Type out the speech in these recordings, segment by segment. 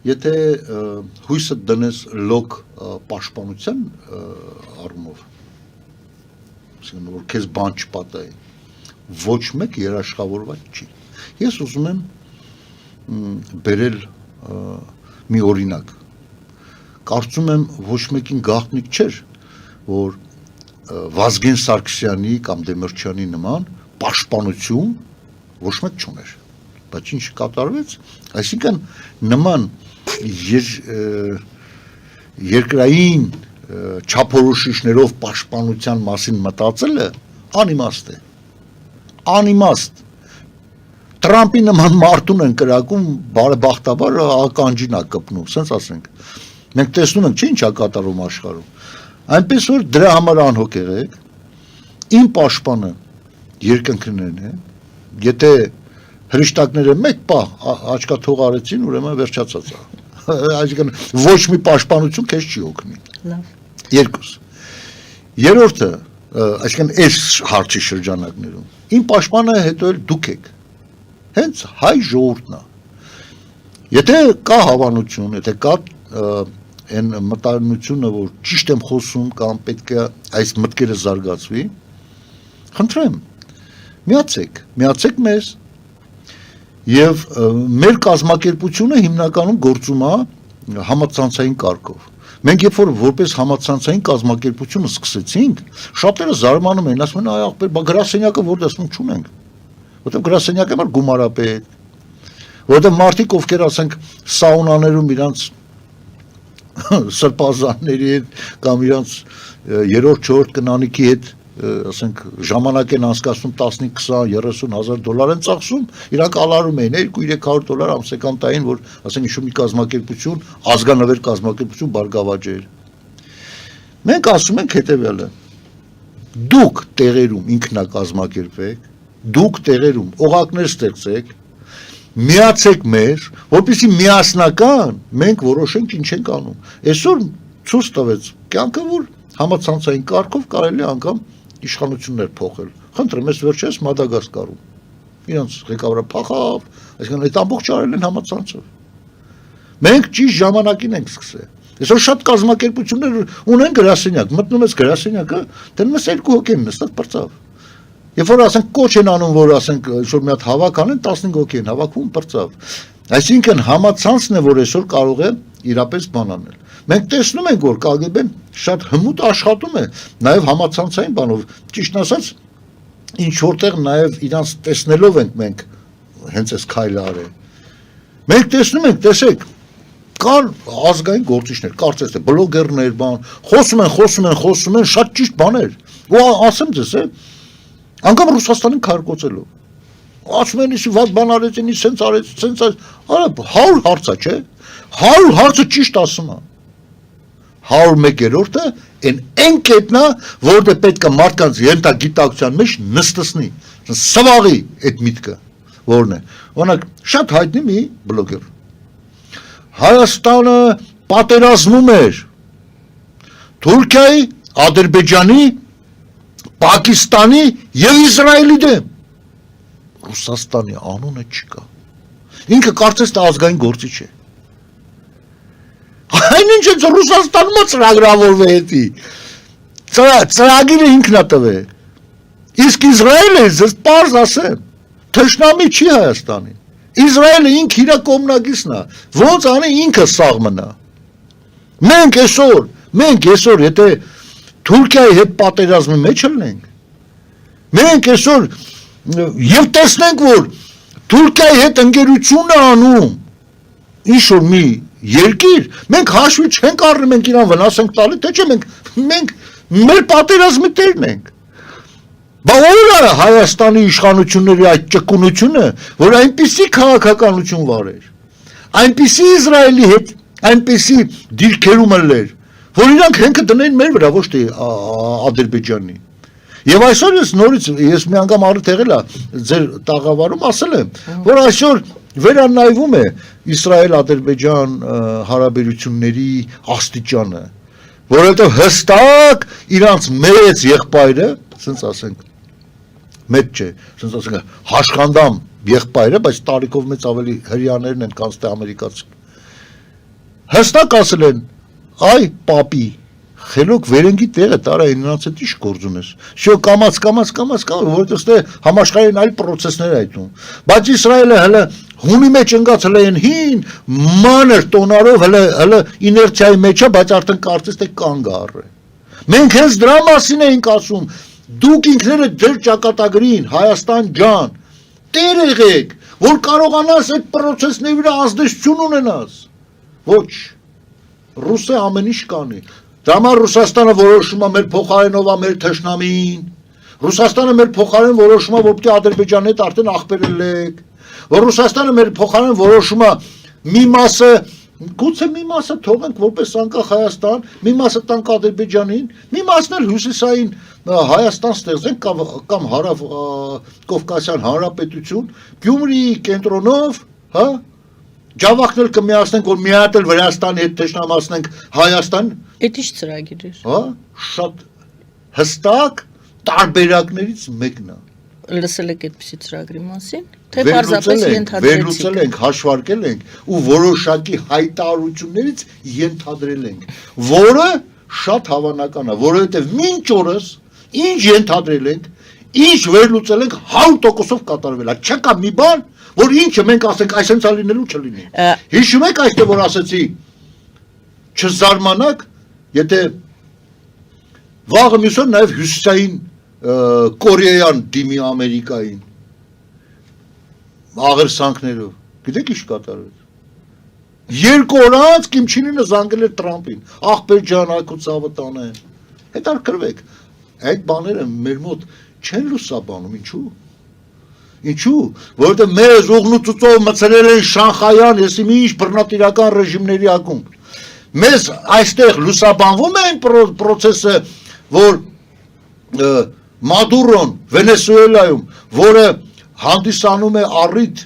եթե հույսը դնես լոկ պաշտպանության առումով, ասենք որ քեզ բան չպատահի, ոչ մեկ երաշխավորված չի։ Ես ուզում եմ բերել մի օրինակ։ Կարծում եմ ոչ մեկին գաղտնիք չէր, որ Վազգեն Սարգսյանի կամ Դեմիրճյանի նման պաշտպանություն ոչ մեկ չուներ, բայց ինչ կատարվեց, այսինքն նման երկրային չափորոշիչներով պաշտպանության մասին մտածելը անիմաստ է, անիմաստ։ Տրամպի նման մարդուն են կրակում, բարեբախտաբար ականջին է կպնում, սենց ասենք։ Մենք տեսնում ենք, չէ՞ ինչ է կատարում աշխարհում։ Այնպես որ դրա համար անհոգ եղեք, իմ պաշտպանը երկնքներն է, եթե հրեշտակները մեկ պահ աչքաթող արեցին, ուրեմն վերջացած է։ Այսինքն ոչ մի պաշտպանություն քեզ չի օգնի։ Լավ։ Երկուս։ Երրորդը, այսինքն այս հարցի շրջանակներում, իմ պաշտպանը հետո էլ դուք եք։ Հենց հայ ժողովուրդն է։ Եթե կա հավանություն, եթե կա այն մտայնությունը, որ ճիշտ եմ խոսում կամ պետք է այս մտքերը զարգացվի, խնդրեմ, միացեք մեզ, եւ մեր կազմակերպությունը հիմնականում գործում է համացանցային կարգով։ Մենք երբ որ որպես համացանցային կազմակերպությունը սկսեցինք, շատերը զարմանում են, ասում են, այ ախպեր, բա գրասենյակը որ դասում չունենք, որտեղ գրասենյակը մար գումարապետ, որտեղ մարդիկ ովքեր ասենք սաունաներում իրանց սրբազանների հետ կամ իրանց երրորդ չորրորդ կնանիքի հետ ասենք ժամանակ են անցկացնում 15, 20, 30 հազար դոլար են ծախսում, իրանք ալարում էին 200-300 դոլար ամսական տային, որ ասենք ինչ-որ մի կազմակերպություն, ազգանվեր կազմակերպություն բարգավաճեր։ Մենք ասում ենք հետևյալը. դուք տեղերում ինքնակազմակերպեք, դուք տեղերում օղակներ ստեղծեք, միացեք մեզ, որպեսզի միասնական մենք որոշենք ինչ ենք անում։ Այսօր ցույց տվեց կյանքը, որ համացանցային կարգով կարելի է անգամ իշխանություններ փոխել։ Խնդրեմ, ես վերջերս Մադագասկարում իրանց ղեկավարը փախավ, այսինքն այդ ամբողջ արել են համացանցով։ Մենք ճիշտ ժամանակին ենք սկսել։ Այսօր շատ կազմակերպություններ ունեն գրասենյակ, մտնում ես գրասենյակը, դնում ես 2 հոգի են նստած պրծավ։ Երբ որ ասենք կոչ են անում, որ ասենք ինչ-որ մի հատ հավաք անեն, 15 հոգի են հավաքում պրծավ։ Այսինքն համացանցն է, որ այսօր կարող է իրապես բան անել։ Մենք տեսնում ենք, որ KGB-ն շատ հմուտ աշխատում է, նաև համացանցային բանով, ճիշտ ասած, ինչ որտեղ նաև իրանց տեսնելով ենք մենք հենց այս քայլը արել։ Մենք տեսնում ենք, տեսեք, կան ազգային գործիչներ, կարծես թե բլոգերներ, բան, խոսում են, շատ ճիշտ բաներ։ Ու ասեմ ձեզ, անգամ Ռուսաստանին քարկոծելով։ Ասում են, իսի վատ բան արեցին, սենց արեց, սենց արեց, արա 100 հարցա, չէ։ 100 հարցը ճիշտ ասում է։ 101-րդը այն կետն է, որտեղ պետք է մարդկանց ենթագիտակցության մեջ նստեցնի, սվաղի այդ միտքը, որն է։ Օրինակ, շատ հայտնի մի բլոգեր։ Հայաստանը պատերազմում էր Թուրքիայի, Ադրբեջանի, Պակիստանի եւ Իսրայելի դեմ։ Ռուսաստանի անունը չկա։ Ինքը կարծես թե ազգային գործիչ է։ Այնինչ է Ռուսաստանում ծրագրավորվի հետի։ Ծրագիրը ինքն է տվել։ Իսկ Իսրայելը ձեզ պարզ ասեմ, թշնամի չի Հայաստանի։ Իսրայելը ինքը իր կոմնագիսն է, ոնց անի ինքը սաղմնա։ Մենք այսօր եթե Թուրքիայի հետ պատերազմի մեջ լինենք, մենք այսօր եւ տեսնենք, որ Թուրքիայի հետ ընկերություն է անում ինչ-որ մի երկիր, մենք հաշվի չենք առնում, մենք իրան վնաս ենք տալի, թե չէ մենք մեր պատերազմի տերն ենք։ Բա ո՞ր է Հայաստանի իշխանությունների այդ ճկունությունը, որ այնպիսի քաղաքականություն վարեր, այնպիսի Իսրայելի հետ, այնպիսի դիրքերում ելեր, որ իրանք հենքը դնեն մեր վրա, ոչ թե Ադրբեջանի։ Եվ այսօր ես մի անգամ առիթ եղել է ձեր տաղավարում ասել եմ, որ այսօր վերանայվում է Իսրայել-Ադրբեջան հարաբերությունների աստիճանը, որովհետև հստակ իրանց մեծ եղբայրը, ասենք ասենք, մեծ չէ, ասենք ասենք հաշխանդամ եղբայրը, բայց տարիքով մեծ ավելի հրեաներն են, քան թե ամերիկացի։ հստակ ասել են, այ պապի, խելոք վերենգի տեղը տարա նրանց հետ ինչ գործ ունես։ Շո կամաց, որտեղ ստե համաշխարհային այլ process-ներ այդում։ Բայց Իսրայելը հələ հունի մեջ ընկած հələ են հին մանր տոնարով հələ իներցիայի մեջ է, բայց արդեն կարծես թե կանգ առը։ Մենք հենց դրա մասին էինք ասում։ Դուք ինքներդ ձեր ճակատագրին Հայաստան ջան, տեր եղեք, որ կարողանաս այդ process-ների վրա ազդեցություն ունենաս։ Ոչ։ Ռուսը ամեն ինչ կանի։ Դամա Ռուսաստանը որոշում է մեր փոխարենով մեր թշնամին։ Ռուսաստանը մեր փոխարեն որոշում է, որ պետք է Ադրբեջանի հետ արդեն աղբերել եք։ Որ Ռուսաստանը մեր փոխարեն որոշում է մի մասը, գուցե մի մասը թողենք որպես անկախ Հայաստան, մի մասը տանք Ադրբեջանին, մի մասն էլ հյուսիսային Հայաստան ստեղծենք կամ հարավ Կովկասյան հանրապետություն, Գյումրիի կենտրոնով, հա, ջավախնել կմիացնենք, որ մի հատ էլ Վրաստանի հետ թշնամացնենք Հայաստան։ Էդ ինչ ծրագիր էր։ Հա, շատ հստակ տարբերակներից մեկն է։ Լսել եք այդպիսի ծրագրի մասին, թե պարզապես վերլուծել ենք, հաշվարկել ենք ու որոշակի հայտարարություններից ենթադրել ենք, որը շատ հավանական է, որովհետև մինչ օրս ինչ ենթադրել ենք, ինչ վերլուծել ենք 100%-ով կատարվել է, չկա մի բան, որ ինչը մենք ասենք այսպես է լինելու չլինի։ Հիշում եք այստեղ որ ասեցի, չզարմանաք, եթե վաղը մյուսը նաև հյուսիսային Կորեյան դիմի Ամերիկային աղերսանքներով, գիտեք ինչ կատարվեց։ 2 օր անց Կիմ Չին Ինը զանգել էր Տրամպին, ախպեր ջան այգու ցավը տանեն, հետաքրքրվեք, այդ բաները մեր մոտ չեն լուսաբանում, ինչու, որովհետև մեզ ուղնուծուծով մցրել են Շանխայյան, եսի մի ինչ բռնատիրական ռեժիմների ակումբ, մեզ այստեղ լուսաբանվում է այն process-ը, որ Մադուրոն Վենեսուելայում, որը հանդիսանում է առիթ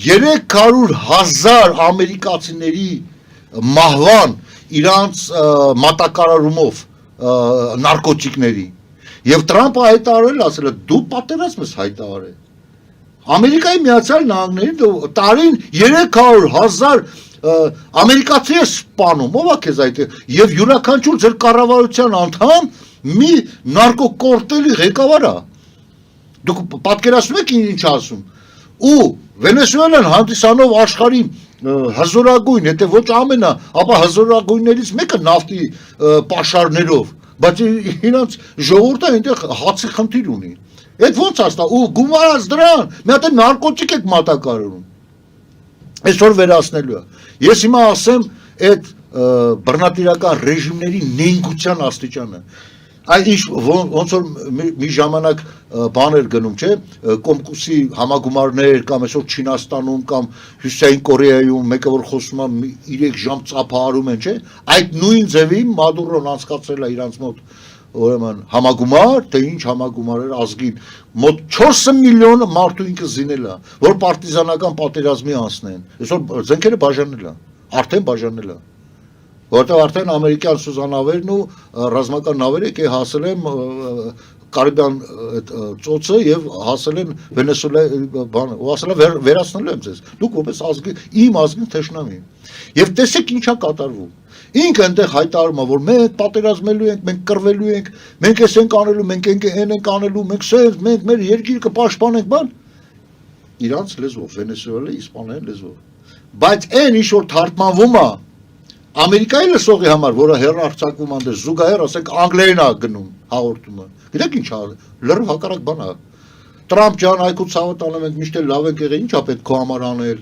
300,000 ամերիկացիների մահվան իրանց մատակարարումով նարկոտիկների եւ Տրամպը հայտարարել ասել է դու պատերազմ ես հայտարարել Ամերիկայի Միացյալ Նահանգներին տարին 300,000 ամերիկացի է սպանում ով է քեզ այդ եւ յուրաքանչյուր ձեր կառավարության անդամ մի նարկոկորտելի ղեկավար է դուք պատկերացնում եք ինչ ասում ու Վենեսուելան հանդիսանով աշխարհի հզորագույն եթե ոչ ամենա ապա հզորագույններից մեկը նավթի պաշարներով բայց իրանց ժողովուրդը այնտեղ հացի խնդիր ունի այդ ոնց ասա ու գումարած դրան մի հատ նարկոտիկ եք մատակարարում այսօր վերացնելու է ես հիմա ասեմ այդ բռնատիրական ռեժիմների նենգության աստիճանը Այդ ինչ ոնց որ մի ժամանակ բաներ գնում, չէ, կոմկուսի համագումարներ կամ այսօր Չինաստանում կամ Հյուսիսային Կորեայում մեկը որ խոսում է 3 ժամ ծափահարում են, չէ, այդ նույն ձևի Մադուրոն անցկացրել է իրանց մոտ ուրեմն համագումար, թե ինչ համագումարեր ազգին մոտ 4 միլիոն մարդու ինքը զինել է, որ պարտիզանական պատերազմի անցնեն։ Այսօր զենքերը բաժանել է, արդեն բաժանել է որտեղ արդեն ամերիկյան սուզանավերն ու ռազմական նավերը եկե հասել են Կարիբյան ծոցը եւ հասել են Վենեսուելա բան ու ասել է վերացնելու եմ ձեզ դուք որպես ազգի իմ ազգին թշնամի եւ տեսեք ինչա կատարվում ինքը այնտեղ հայտարարում է որ մենք պատերազմելու ենք մենք կռվելու ենք մենք էս ենք անելու մենք այն ենք անելու մենք սենց մենք մեր երկիրը կպաշտպանենք բան իրանց լեզվով Վենեսուելայի իսպաներեն լեզվով բայց այն ինչ որ թարգմանվում է Ամերիկայի լսողի համար, որը հեռարձակվում անդեր զուգահեռ, ասենք անգլերեն է գնում հաղորդումը։ Գիտեք ինչ է, լրիվ հակառակ բան է։ Տրամփ ջան, այգու ցավը տանում ենք, միշտ լավ ենք եղել, ի՞նչ է պետք քո համար անել։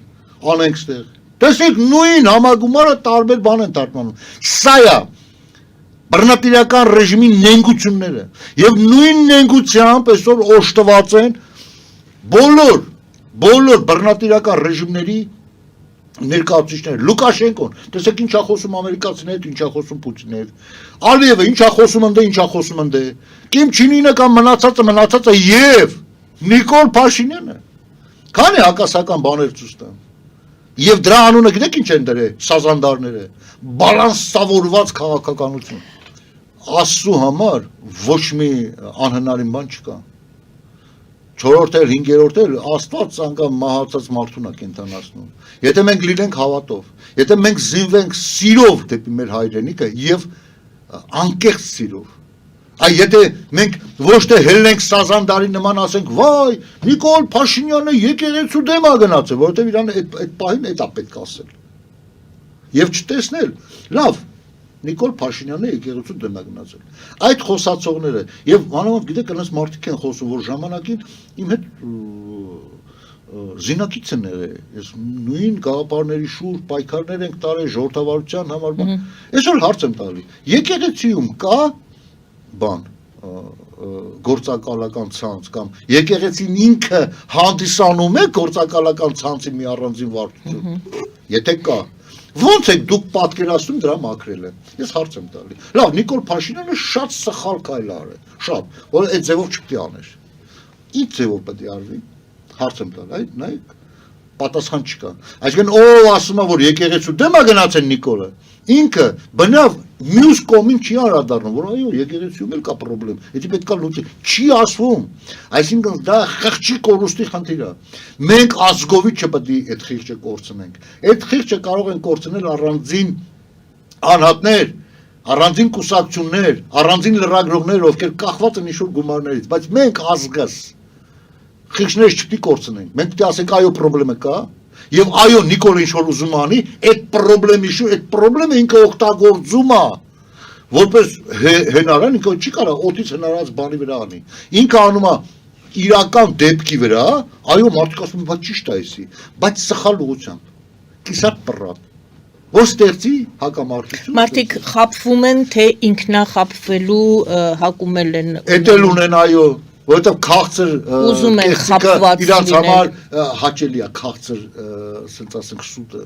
Անենք ստեղ։ Տեսեք, նույն համագումարը տարբեր բան են թարգմանում։ Սա է բռնատիրական ռեժիմի նենգությունները։ Եվ նույն նենգությամբ այսօր օժտված են բոլոր բռնատիրական ռեժիմների ներկայացուցիչներ Լուկաշենկոն տեսեք ինչա խոսում ամերիկացիների հետ ինչա խոսում Պուտինի հետ Ալիևը ինչա խոսում ընդ Կիմ Չին Ինը կամ մնացածը եւ Նիկոլ Փաշինյանը քանի հակասական բաներ ցույց տան եւ դրա անունը գիտեք ինչ են դրել սազանդարները բալանսավորված քաղաքականություն Աստծո համար ոչ մի անհնարին բան չկա 4-րդ, 5-րդ Աստված անգամ մահացած մարդուն է կենթանացնում։ Եթե մենք լինենք հավատով, եթե մենք զինվենք սիրով դեպի մեր հայրենիքը եւ անկեղծ սիրով, այ եթե մենք ոչ թե հելնենք Սազանդարի նման ասենք, վայ, Նիկոլ Փաշինյանը եկեղեցու դեմ է գնացել, որովհետեւ իրան այդ պահին այդ է պետք ասել։ Եվ չտեսնել, լավ, Նիկոլ Փաշինյանը եկեղեցու դեմ է գնացել։ Այդ խոսացողները եւ մանավանդ գիտեք, այնպես մարդիկ են խոսում, որ ժամանակին իմ հետ զինակից են եղել, ես նույն գաղափարների շուրջ պայքարներ ենք տարել ժողովրդավարության համար, այսօր հարց եմ տալի, եկեղեցիում կա բան գործակալական ցանց կամ եկեղեցին ինքը հանդիսանում է գործակալական ցանցի մի առանձին վարչություն, եթե կա, ո՞նց եք դուք պատկերացնում դրա մաքրելը, ես հարց եմ տալի, լավ, Նիկոլ Փաշինյանը շատ սխալ քայլ է արել, շատ, որ այդ ձևով չպետք է աներ, ինչ ձևով պետք է արվի, հարց եմ տալի, այդ նայեք, պատասխան չկա, այսինքն ով ասում է, որ եկեղեցու դեմ է գնացել Նիկոլը, ինքը բնավ մյուս կողմին չի անդրադառնում, որ այո, եկեղեցիում էլ կա խնդրեմ, դա պետք է լուծել, չի ասվում, այսինքն դա խղճի կորուստի խնդիր է, մենք ազգովի չպետք է այդ խիղճը կորցնենք, այդ խիղճը կարող են կորցնել առանձին անհատներ, առանձին կուսակցություններ, առանձին լրագրողներ, ովքեր կախված են ինչ-որ գումարներից, բայց մենք ազգս խիղճներ չպետք է կորցնենք, մենք պետք է ասենք այո, խնդրեմը կա, եւ այո Նիկոլը ինչ որ ուզում անի, այդ խնդրեմի շու, այդ խնդրեմը ինքը օգտագործում է, որպես հնարան, ինքը չի կարող օդից հնարած բանի վրա անի, ինքը անում է իրական դեպքի վրա, այո մարդիկ ասում են, բայց ճիշտ է էսի, բայց սխալ ուղղությամբ, կիսատ պռատ, որ ստեղծի հակամարտություն։ Մարդիկ խաբվում են, թե ինքնախաբվելու հակումել են։ Էդել ունեն այո, որովհետև քաղցր ուզում են խաբված իրանց համար հաճելի է քաղցր, ասենք սուտը